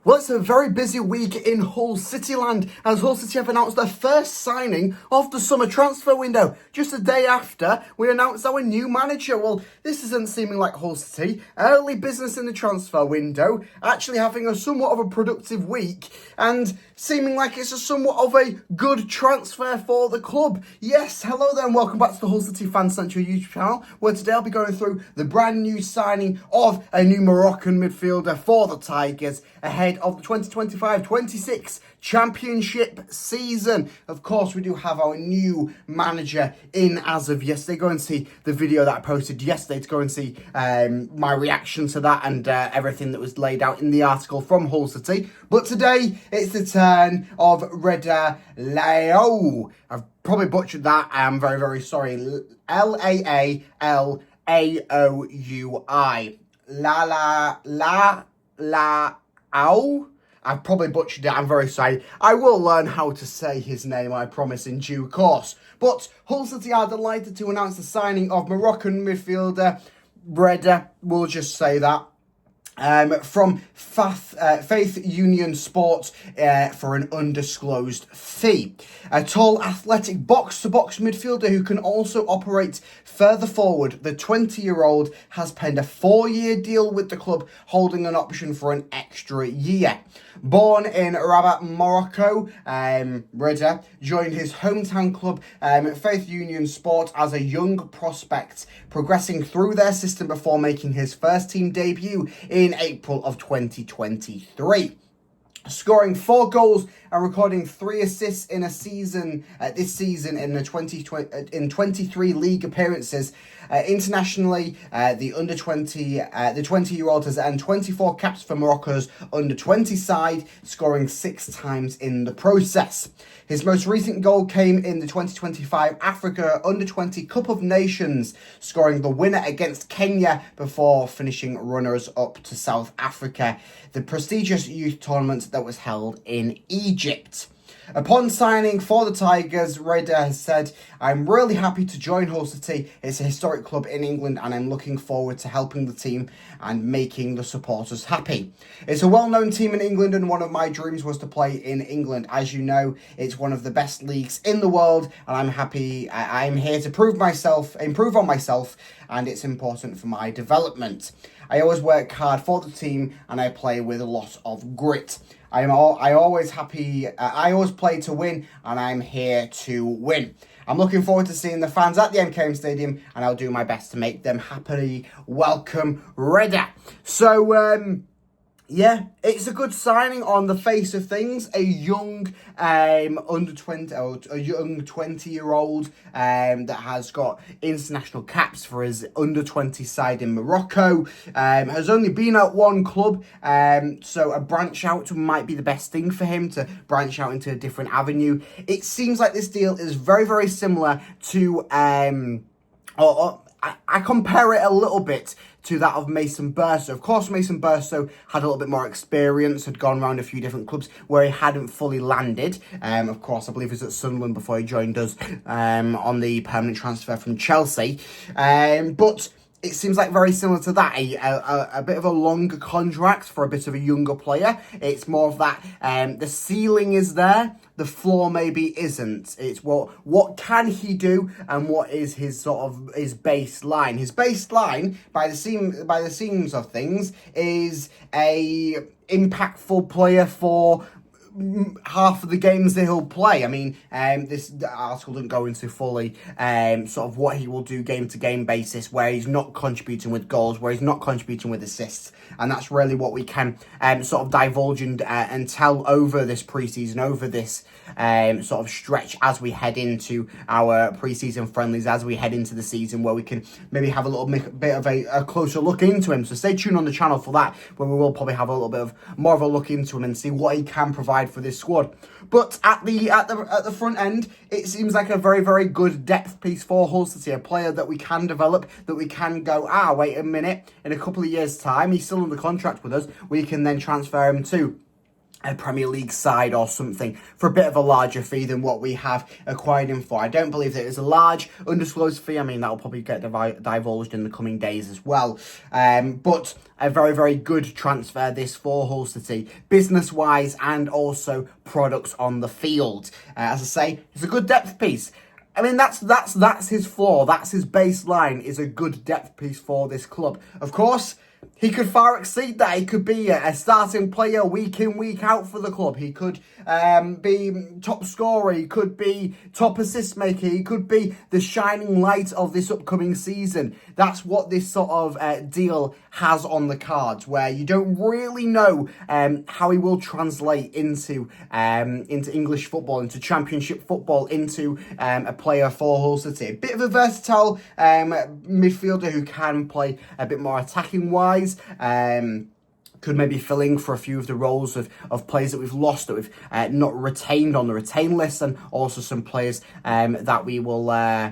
Well, it's a very busy week in Hull City land as Hull City have announced their first signing of the summer transfer window. Just a day after we announced our new manager. Well, this isn't seeming like Hull City. Early business in the transfer window, actually having a somewhat of a productive week and seeming like it's a somewhat of a good transfer for the club. Yes, hello there and welcome back to the HullCityFanCentral YouTube channel, where today I'll be going through the brand new signing of a new Moroccan midfielder for the Tigers ahead of the 2025-26 championship season. Of course, we do have our new manager in as of yesterday. Go and see the video that I posted yesterday to go and see my reaction to that and everything that was laid out in the article from Hull City. But today, it's the turn of Reda Laalaoui. I've probably butchered that. I'm very, very sorry. Laalaoui. Laalaoui. I've probably butchered it, I'm very sorry. I will learn how to say his name, I promise, in due course. But Hull City are delighted to announce the signing of Moroccan midfielder Reda, we'll just say that, from Faith Union Sport for an undisclosed fee. A tall, athletic box-to-box midfielder who can also operate further forward, the 20-year-old has penned a 4-year deal with the club, holding an option for an extra year. Born in Rabat, Morocco, Reda joined his hometown club, Faith Union Sport, as a young prospect, progressing through their system before making his first team debut in April of 2023. Scoring 4 goals and recording 3 assists in a season, this season in the in 23 league appearances. Internationally, the under 20, the 20-year-old has earned 24 caps for Morocco's under 20 side, scoring 6 times in the process. His most recent goal came in the 2025 Africa Under 20 Cup of Nations, scoring the winner against Kenya before finishing runners-up to South Africa, the prestigious youth tournament that was held in Egypt. Upon signing for the Tigers, Reda has said, "I'm really happy to join Hull City. It's a historic club in England and I'm looking forward to helping the team and making the supporters happy. It's a well-known team in England and one of my dreams was to play in England. As you know, it's one of the best leagues in the world and I'm happy. I'm here to improve on myself, and it's important for my development. I always work hard for the team and I play with a lot of grit. I always play to win and I'm here to win. I'm looking forward to seeing the fans at the MKM Stadium and I'll do my best to make them happily welcome Reda." So, yeah, it's a good signing on the face of things. A young under 20, or a young 20-year-old that has got international caps for his under 20 side in Morocco. Has only been at one club, so a branch out might be the best thing for him, to branch out into a different avenue. It seems like this deal is very, very similar to I compare it a little bit to that of Mason Burstow. Of course, Mason Burstow had a little bit more experience, had gone around a few different clubs where he hadn't fully landed. Of course, I believe he was at Sunderland before he joined us on the permanent transfer from Chelsea. But it seems like very similar to that, a bit of a longer contract for a bit of a younger player. It's more of that, the ceiling is there, the floor maybe isn't. It's what can he do and what is his sort of his baseline. His baseline, by the seams of things, is a impactful player for half of the games that he'll play. I mean, this article didn't go into fully sort of what he will do game to game basis, where he's not contributing with goals, where he's not contributing with assists, and that's really what we can sort of divulge and tell over this preseason, over this sort of stretch as we head into our preseason friendlies, as we head into the season, where we can maybe have a little bit of a closer look into him. So stay tuned on the channel for that, where we will probably have a little bit of more of a look into him and see what he can provide for this squad. But at the front end, it seems like a very, very good depth piece for Hull City, a player that we can develop, that we can go, wait a minute, in a couple of years' time, he's still under contract with us, we can then transfer him to a Premier League side or something for a bit of a larger fee than what we have acquired him for. I don't believe that it's a large undisclosed fee. I mean, that will probably get divulged in the coming days as well. But a very, very good transfer this for Hull City, business-wise and also products on the field. As I say, it's a good depth piece. I mean, that's his floor. That's his baseline, is a good depth piece for this club. Of course, he could far exceed that. He could be a starting player week in, week out for the club. He could be top scorer. He could be top assist maker. He could be the shining light of this upcoming season. That's what this sort of deal has on the cards, where you don't really know how he will translate into English football, into Championship football, into a player for Hull City. A bit of a versatile midfielder who can play a bit more attacking wise. Could maybe fill in for a few of the roles of players that we've lost, that we've not retained on the retain list, and also some players that we will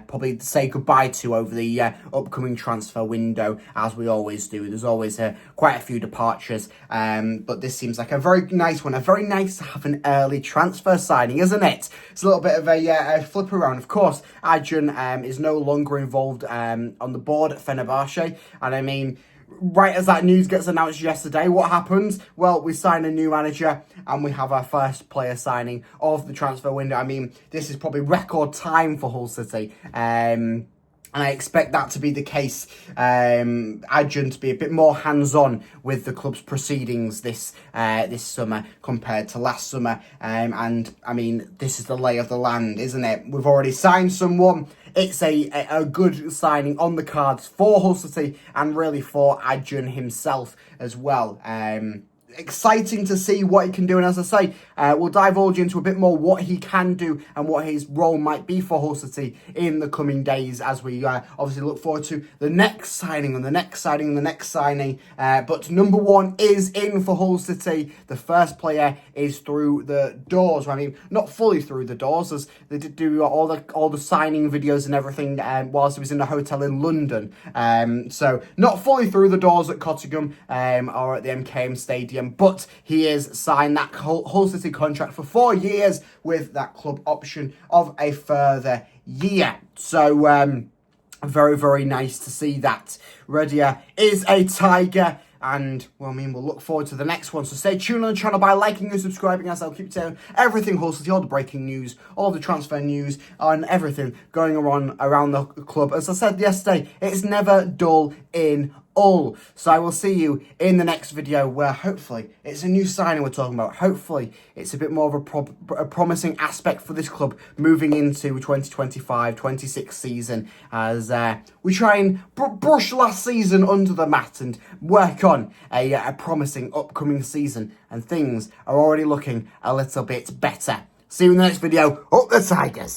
probably say goodbye to over the upcoming transfer window, as we always do. There's always quite a few departures, but this seems like a very nice one. Very nice to have an early transfer signing, isn't it? It's a little bit of a flip around. Of course, Adrian is no longer involved on the board at Fenerbahce, and I mean, right as that news gets announced yesterday, what happens? Well, we sign a new manager and we have our first player signing of the transfer window. I mean, this is probably record time for Hull City. And I expect that to be the case. Adrian to be a bit more hands-on with the club's proceedings this summer compared to last summer. And I mean, this is the lay of the land, isn't it? We've already signed someone. It's a good signing on the cards for Hull City and really for Adrian himself as well. Exciting to see what he can do, and as I say, we'll divulge into a bit more what he can do and what his role might be for Hull City in the coming days, as we obviously look forward to the next signing and the next signing and the next signing. But number one is in for Hull City. The first player is through the doors. I mean, not fully through the doors, as they did do all the signing videos and everything whilst he was in a hotel in London. So not fully through the doors at Cottingham or at the MKM Stadium. But he is signed that Hull City contract for 4 years with that club option of a further year. So very, very nice to see that. Reda is a Tiger. And, well, I mean, we'll look forward to the next one. So stay tuned on the channel by liking and subscribing, as I'll keep telling everything Hull City, all the breaking news, all the transfer news, and everything going on around the club. As I said yesterday, it's never dull in Hull. So I will see you in the next video, where hopefully it's a new signing we're talking about. Hopefully it's a bit more of a promising aspect for this club moving into 2025-26 season, as we try and brush last season under the mat and work on a promising upcoming season, and things are already looking a little bit better. See you in the next video. Up the Tigers!